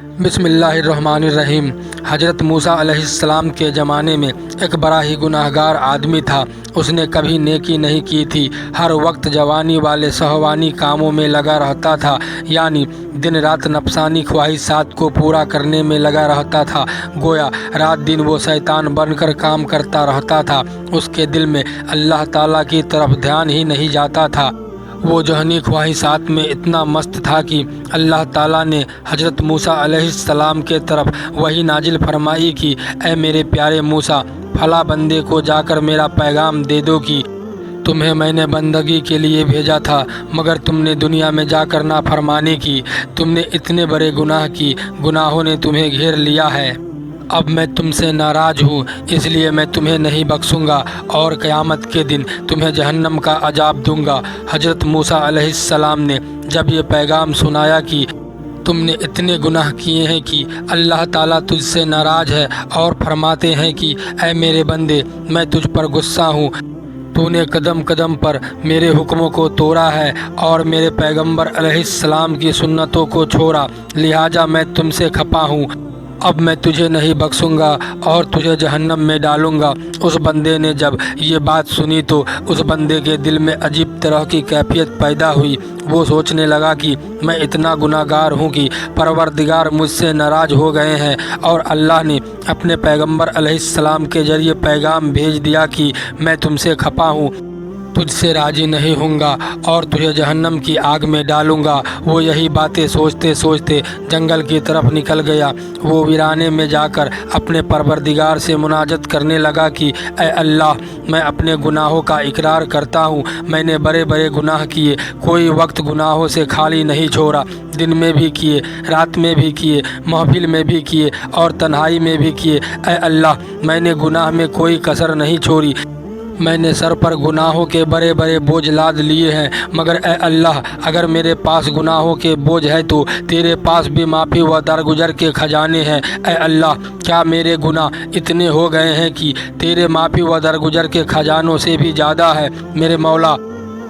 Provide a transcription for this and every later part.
بسم اللہ الرحمن الرحیم۔ حضرت موسیٰ علیہ السلام کے زمانے میں ایک بڑا ہی گناہگار آدمی تھا۔ اس نے کبھی نیکی نہیں کی تھی، ہر وقت جوانی والے شہوانی کاموں میں لگا رہتا تھا، یعنی دن رات نفسانی خواہشات کو پورا کرنے میں لگا رہتا تھا۔ گویا رات دن وہ شیطان بن کر کام کرتا رہتا تھا۔ اس کے دل میں اللہ تعالیٰ کی طرف دھیان ہی نہیں جاتا تھا۔ وہ ذہنی خواہشات میں اتنا مست تھا کہ اللہ تعالیٰ نے حضرت موسیٰ علیہ السلام کے طرف وحی نازل فرمائی کہ اے میرے پیارے موسیٰ، فلاں بندے کو جا کر میرا پیغام دے دو کہ تمہیں میں نے بندگی کے لیے بھیجا تھا، مگر تم نے دنیا میں جا کر نافرمانی کی۔ تم نے اتنے بڑے گناہ کی، گناہوں نے تمہیں گھیر لیا ہے۔ اب میں تم سے ناراض ہوں، اس لیے میں تمہیں نہیں بخشوں گا اور قیامت کے دن تمہیں جہنم کا عذاب دوں گا۔ حضرت موسیٰ علیہ السلام نے جب یہ پیغام سنایا کہ تم نے اتنے گناہ کیے ہیں کہ اللہ تعالیٰ تجھ سے ناراض ہے اور فرماتے ہیں کہ اے میرے بندے، میں تجھ پر غصہ ہوں، تو نے قدم قدم پر میرے حکموں کو توڑا ہے اور میرے پیغمبر علیہ السلام کی سنتوں کو چھوڑا، لہٰذا میں تم سے خفا ہوں۔ اب میں تجھے نہیں بخشوں گا اور تجھے جہنم میں ڈالوں گا۔ اس بندے نے جب یہ بات سنی تو اس بندے کے دل میں عجیب طرح کی کیفیت پیدا ہوئی۔ وہ سوچنے لگا کہ میں اتنا گناہ گار ہوں کہ پروردگار مجھ سے ناراض ہو گئے ہیں، اور اللہ نے اپنے پیغمبر علیہ السلام کے ذریعے پیغام بھیج دیا کہ میں تم سے خفا ہوں، تجھ سے راضی نہیں ہوں گا اور تجھے جہنم کی آگ میں ڈالوں گا۔ وہ یہی باتیں سوچتے سوچتے جنگل کی طرف نکل گیا۔ وہ ویرانے میں جا کر اپنے پروردگار سے مناجات کرنے لگا کہ اے اللہ، میں اپنے گناہوں کا اقرار کرتا ہوں، میں نے بڑے بڑے گناہ کیے، کوئی وقت گناہوں سے خالی نہیں چھوڑا، دن میں بھی کیے، رات میں بھی کیے، محفل میں بھی کیے اور تنہائی میں بھی کیے۔ اے اللہ، میں نے گناہ میں کوئی کسر نہیں چھوڑی، میں نے سر پر گناہوں کے بڑے بڑے بوجھ لاد لیے ہیں، مگر اے اللہ، اگر میرے پاس گناہوں کے بوجھ ہے تو تیرے پاس بھی معافی و درگزر کے خزانے ہیں۔ اے اللہ، کیا میرے گناہ اتنے ہو گئے ہیں کہ تیرے معافی و درگزر کے خزانوں سے بھی زیادہ ہے؟ میرے مولا،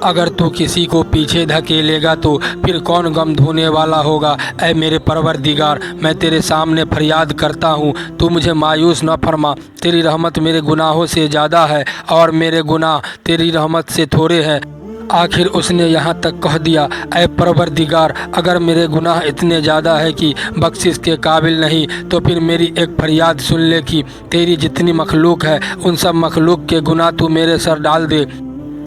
اگر تو کسی کو پیچھے دھکیلے گا تو پھر کون غم دھونے والا ہوگا؟ اے میرے پروردگار، میں تیرے سامنے فریاد کرتا ہوں، تو مجھے مایوس نہ فرما۔ تیری رحمت میرے گناہوں سے زیادہ ہے اور میرے گناہ تیری رحمت سے تھوڑے ہیں۔ آخر اس نے یہاں تک کہہ دیا، اے پروردگار، اگر میرے گناہ اتنے زیادہ ہے کہ بخشش کے قابل نہیں تو پھر میری ایک فریاد سن لے کہ تیری جتنی مخلوق ہے ان سب مخلوق کے گناہ تو میرے سر ڈال دے،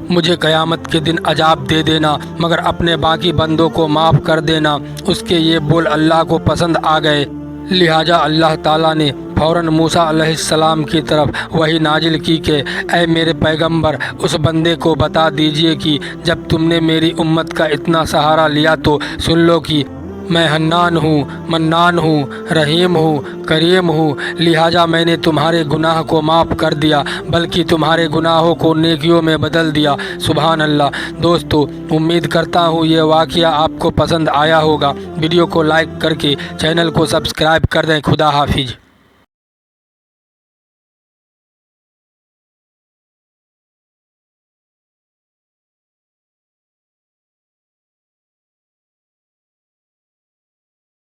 مجھے قیامت کے دن عذاب دے دینا، مگر اپنے باقی بندوں کو معاف کر دینا۔ اس کے یہ بول اللہ کو پسند آ گئے، لہٰذا اللہ تعالیٰ نے فوراً موسیٰ علیہ السلام کی طرف وحی نازل کی کہ اے میرے پیغمبر، اس بندے کو بتا دیجئے کہ جب تم نے میری امت کا اتنا سہارا لیا تو سن لو کہ میں حنان ہوں، منان ہوں، رحیم ہوں، کریم ہوں، لہٰذا میں نے تمہارے گناہ کو معاف کر دیا، بلکہ تمہارے گناہوں کو نیکیوں میں بدل دیا۔ سبحان اللہ۔ دوستو، امید کرتا ہوں یہ واقعہ آپ کو پسند آیا ہوگا۔ ویڈیو کو لائک کر کے چینل کو سبسکرائب کر دیں۔ خدا حافظ۔